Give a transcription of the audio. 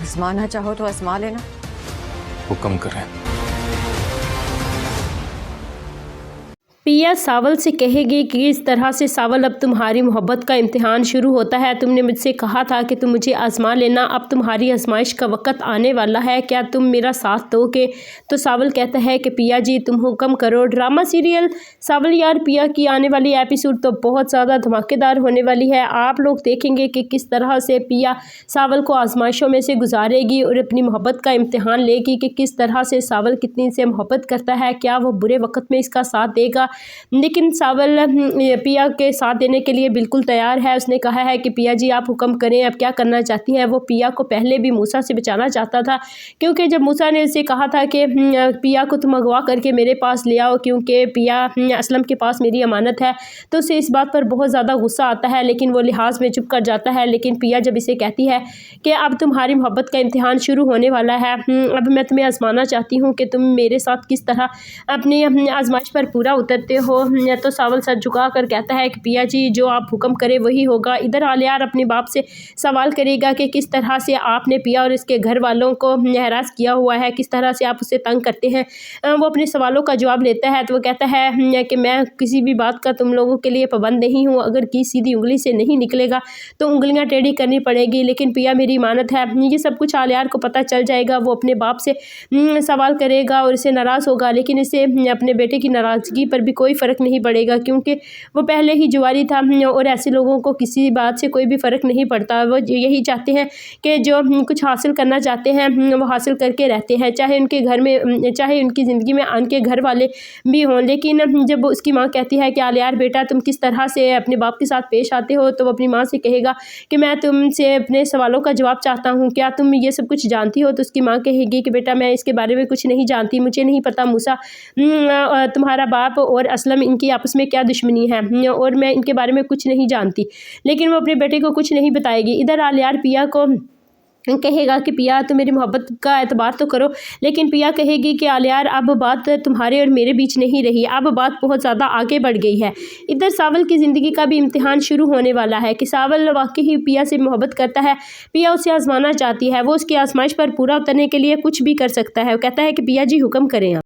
आजमाना चाहो तो आजमा लेना। हुक्म करें। पिया सावल से कहेगी कि इस तरह से सावल अब तुम्हारी मोहब्बत का इम्तिहान शुरू होता है। तुमने मुझसे कहा था कि तुम मुझे आजमा लेना, अब तुम्हारी आजमाइश का वक्त आने वाला है, क्या तुम मेरा साथ दोगे? तो सावल कहता है कि पिया जी तुम हुक्म करो। ड्रामा सीरियल सावल यार पिया की आने वाली एपिसोड तो बहुत ज़्यादा धमाकेदार होने वाली है। आप लोग देखेंगे कि किस तरह से पिया सावल को आजमाइशों में से गुजारेगी और अपनी मोहब्बत का इम्तिहान लेगी कि किस तरह से सावल कितनी से मोहब्बत करता है, क्या वो बुरे वक्त में इसका साथ देगा। लेकिन सावल पिया के साथ देने के लिए बिल्कुल तैयार है। उसने कहा है कि पिया जी आप हुक्म करें, अब क्या करना चाहती हैं। वो पिया को पहले भी मूसा से बचाना चाहता था, क्योंकि जब मूसा ने उसे कहा था कि पिया को तुम अगवा करके मेरे पास ले आओ क्योंकि पिया असलम के पास मेरी अमानत है, तो उसे इस बात पर बहुत ज़्यादा गुस्सा आता है, लेकिन वो लिहाज में चुप कर जाता है। लेकिन पिया जब इसे कहती है कि अब तुम्हारी मोहब्बत का इम्तिहान शुरू होने वाला है, अब मैं तुम्हें आजमाना चाहती हूँ कि तुम मेरे साथ किस तरह अपनी आजमाइश पर पूरा उतरते हो, तो सावल सर झुका कर कहता है कि पिया जी जो आप हुक्म करें वही होगा। इधर आलियार अपने बाप से सवाल करेगा कि किस तरह से आपने पिया और इसके घर वालों को हरास किया हुआ है, किस तरह से आप उसे तंग करते हैं। वो अपने सवालों का जवाब लेता है तो वो कहता है कि मैं किसी भी बात का तुम लोगों के लिए पाबंद नहीं हूँ, अगर की सीधी उंगली से नहीं निकलेगा तो उंगलियाँ टेढ़ी करनी पड़ेगी, लेकिन पिया मेरी इमानत है। ये सब कुछ आलियार को पता चल जाएगा। वो अपने बाप से सवाल करेगा और इसे नाराज़ होगा, लेकिन इसे अपने बेटे की नाराज़गी पर भी कोई फ़र्क नहीं पड़ेगा, क्योंकि वो पहले ही जुआरी था और ऐसे लोगों को किसी बात से कोई भी फ़र्क नहीं पड़ता। वो यही चाहते हैं कि जो कुछ हासिल करना चाहते हैं वो हासिल करके रहते हैं, चाहे उनके घर में चाहे उनकी ज़िंदगी में उनके घर वाले भी हों। लेकिन जब उसकी माँ कहती है कि आलियार बेटा तुम किस तरह से अपने बाप के साथ पेश आते हो, तो वो अपनी माँ से कहेगा कि मैं तुमसे अपने सवालों का जवाब चाहता हूँ, क्या तुम ये सब कुछ जानती हो? तो उसकी माँ कहेगी कि बेटा मैं इसके बारे में कुछ नहीं जानती, मुझे नहीं पता मूसा तुम्हारा बाप और असलम इनकी आपस में क्या दुश्मनी है और मैं इनके बारे में कुछ नहीं जानती। लेकिन वो अपने बेटे को कुछ नहीं बताएगी। इधर आलियार पिया को कहेगा कि पिया तो मेरी मोहब्बत का एतबार तो करो, लेकिन पिया कहेगी कि आलियार अब बात तुम्हारे और मेरे बीच नहीं रही, अब बात बहुत ज़्यादा आगे बढ़ गई है। इधर सावल की ज़िंदगी का भी इम्तिहान शुरू होने वाला है कि सावल वाकई ही पिया से मोहब्बत करता है, पिया उसे आजमाना चाहती है, वो उसकी आजमाइश पर पूरा उतरने के लिए कुछ भी कर सकता है। वो कहता है कि पिया जी हुक्म करें आप।